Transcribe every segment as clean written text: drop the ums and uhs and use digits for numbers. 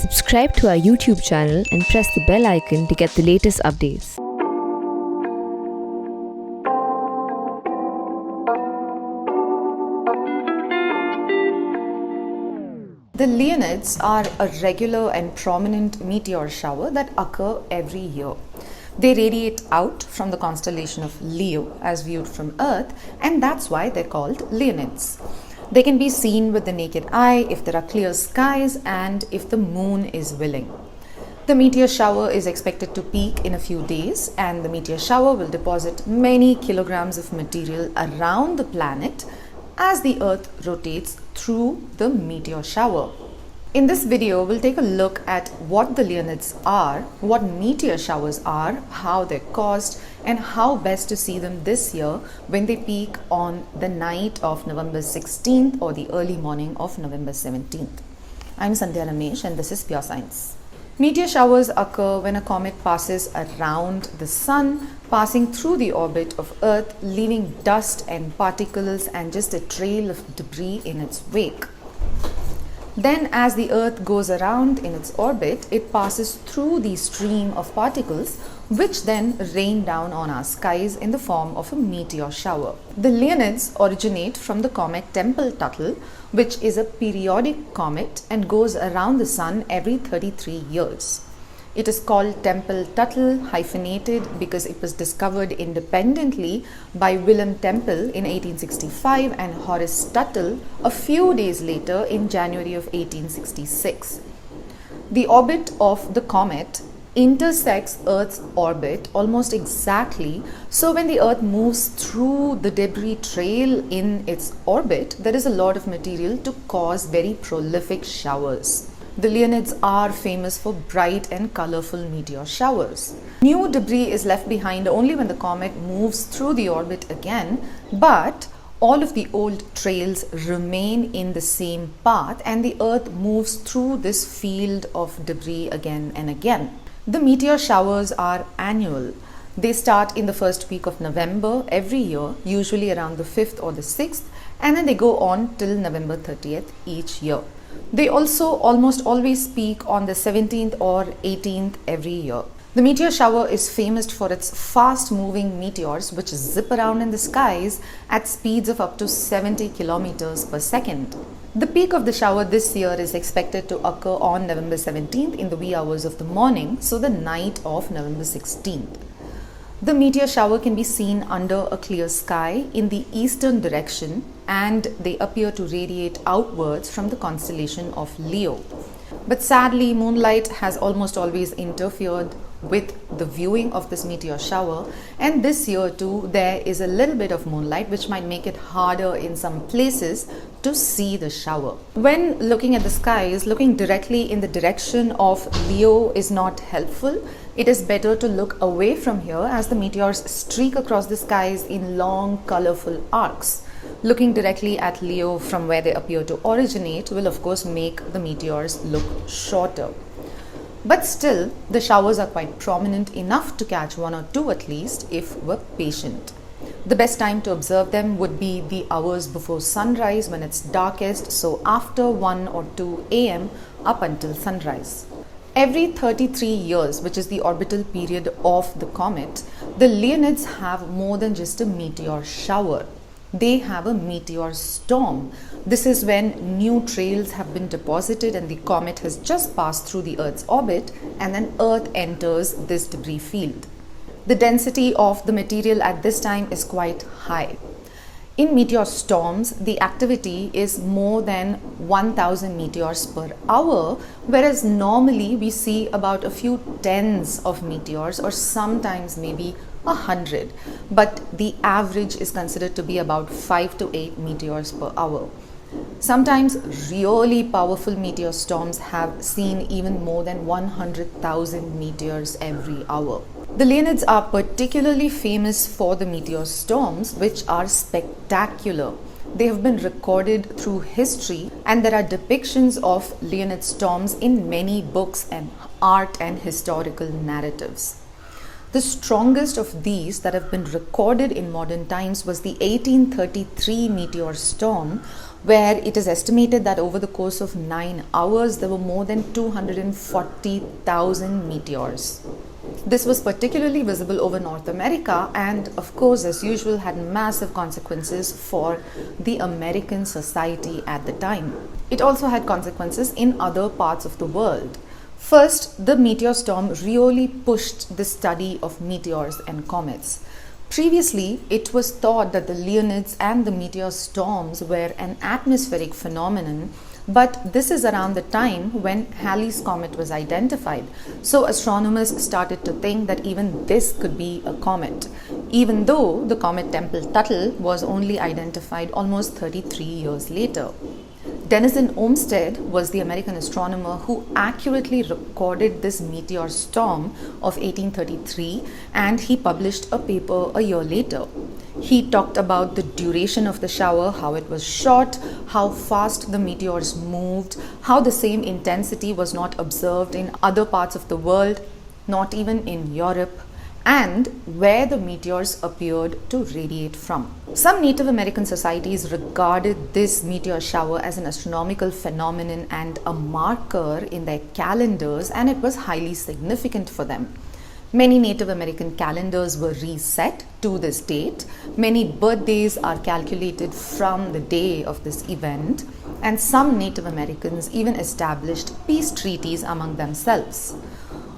Subscribe to our YouTube channel and press the bell icon to get the latest updates. The Leonids are a regular and prominent meteor shower that occur every year. They radiate out from the constellation of Leo as viewed from Earth, and that's why they're called Leonids. They can be seen with the naked eye if there are clear skies and if the moon is willing. The meteor shower is expected to peak in a few days, and the meteor shower will deposit many kilograms of material around the planet as the Earth rotates through the meteor shower. In this video, we'll take a look at what the Leonids are, what meteor showers are, how they're caused, and how best to see them this year when they peak on the night of November 16th or the early morning of November 17th. I'm Sandhya Ramesh and this is Pure Science. Meteor showers occur when a comet passes around the Sun, passing through the orbit of Earth, leaving dust and particles and just a trail of debris in its wake. Then, as the Earth goes around in its orbit, it passes through the stream of particles, which then rain down on our skies in the form of a meteor shower. The Leonids originate from the comet Tempel-Tuttle, which is a periodic comet and goes around the Sun every 33 years. It is called Tempel-Tuttle hyphenated because it was discovered independently by Wilhelm Tempel in 1865 and Horace Tuttle a few days later in January of 1866. The orbit of the comet intersects Earth's orbit almost exactly, so when the Earth moves through the debris trail in its orbit, there is a lot of material to cause very prolific showers. The Leonids are famous for bright and colorful meteor showers. New debris is left behind only when the comet moves through the orbit again, but all of the old trails remain in the same path and the Earth moves through this field of debris again and again. The meteor showers are annual. They start in the first week of November every year, usually around the 5th or the 6th, and then they go on till November 30th each year. They also almost always peak on the 17th or 18th every year. The meteor shower is famous for its fast-moving meteors which zip around in the skies at speeds of up to 70 kilometers per second. The peak of the shower this year is expected to occur on November 17th in the wee hours of the morning, so the night of November 16th. The meteor shower can be seen under a clear sky in the eastern direction, and they appear to radiate outwards from the constellation of Leo. But sadly, moonlight has almost always interfered with the viewing of this meteor shower, and this year too there is a little bit of moonlight which might make it harder in some places to see the shower. When looking at the skies, looking directly in the direction of Leo is not helpful. It is better to look away from here as the meteors streak across the skies in long colorful arcs. Looking directly at Leo from where they appear to originate will of course make the meteors look shorter. But still, the showers are quite prominent enough to catch one or two at least if we're patient. The best time to observe them would be the hours before sunrise when it's darkest, so after 1 or 2 a.m. up until sunrise. Every 33 years, which is the orbital period of the comet, the Leonids have more than just a meteor shower. They have a meteor storm. This is when new trails have been deposited and the comet has just passed through the Earth's orbit, and then Earth enters this debris field. The density of the material at this time is quite high. In meteor storms, the activity is more than 1000 meteors per hour, whereas normally we see about a few tens of meteors or sometimes maybe 100, but the average is considered to be about 5 to 8 meteors per hour. Sometimes really powerful meteor storms have seen even more than 100,000 meteors every hour. The Leonids are particularly famous for the meteor storms, which are spectacular. They have been recorded through history, and there are depictions of Leonid storms in many books and art and historical narratives. The strongest of these that have been recorded in modern times was the 1833 meteor storm, where it is estimated that over the course of 9 hours there were more than 240,000 meteors. This was particularly visible over North America and, of course, as usual, had massive consequences for the American society at the time. It also had consequences in other parts of the world. First, the meteor storm really pushed the study of meteors and comets. Previously, it was thought that the Leonids and the meteor storms were an atmospheric phenomenon, but this is around the time when Halley's Comet was identified. So astronomers started to think that even this could be a comet, even though the comet Tempel-Tuttle was only identified almost 33 years later. Denison Olmsted was the American astronomer who accurately recorded this meteor storm of 1833, and he published a paper a year later. He talked about the duration of the shower, how it was short, how fast the meteors moved, how the same intensity was not observed in other parts of the world, not even in Europe, and where the meteors appeared to radiate from. Some Native American societies regarded this meteor shower as an astronomical phenomenon and a marker in their calendars, and it was highly significant for them. Many Native American calendars were reset to this date. Many birthdays are calculated from the day of this event, and some Native Americans even established peace treaties among themselves.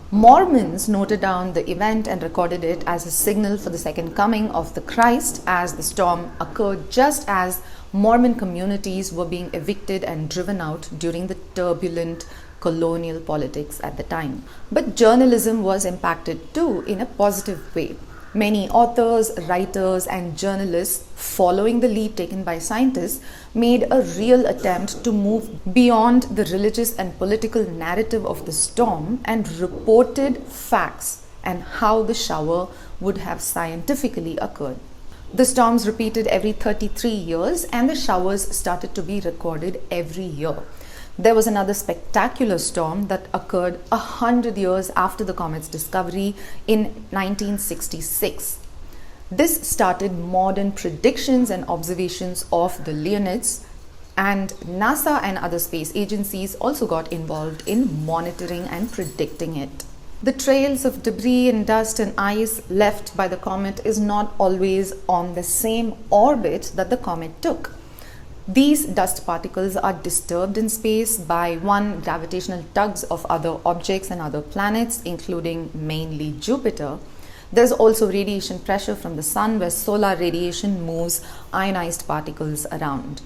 Mormons noted down the event and recorded it as a signal for the second coming of the Christ, as the storm occurred just as Mormon communities were being evicted and driven out during the turbulent colonial politics at the time. But journalism was impacted too in a positive way. Many authors, writers, and journalists, following the lead taken by scientists, made a real attempt to move beyond the religious and political narrative of the storm and reported facts and how the shower would have scientifically occurred. The storms repeated every 33 years, and the showers started to be recorded every year. There was another spectacular storm that occurred 100 years after the comet's discovery in 1966. This started modern predictions and observations of the Leonids, and NASA and other space agencies also got involved in monitoring and predicting it. The trails of debris and dust and ice left by the comet is not always on the same orbit that the comet took. These dust particles are disturbed in space by gravitational tugs of other objects and other planets, including mainly Jupiter. There's also radiation pressure from the sun, where solar radiation moves ionized particles around.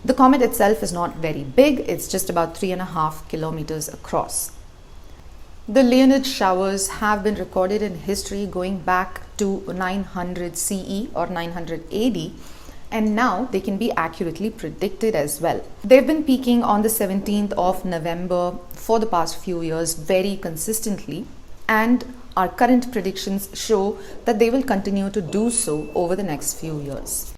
The comet itself is not very big, it's just about 3.5 kilometers across. The Leonid showers have been recorded in history going back to 900 CE or 900 AD, and now they can be accurately predicted as well. They've been peaking on the 17th of November for the past few years very consistently, and our current predictions show that they will continue to do so over the next few years.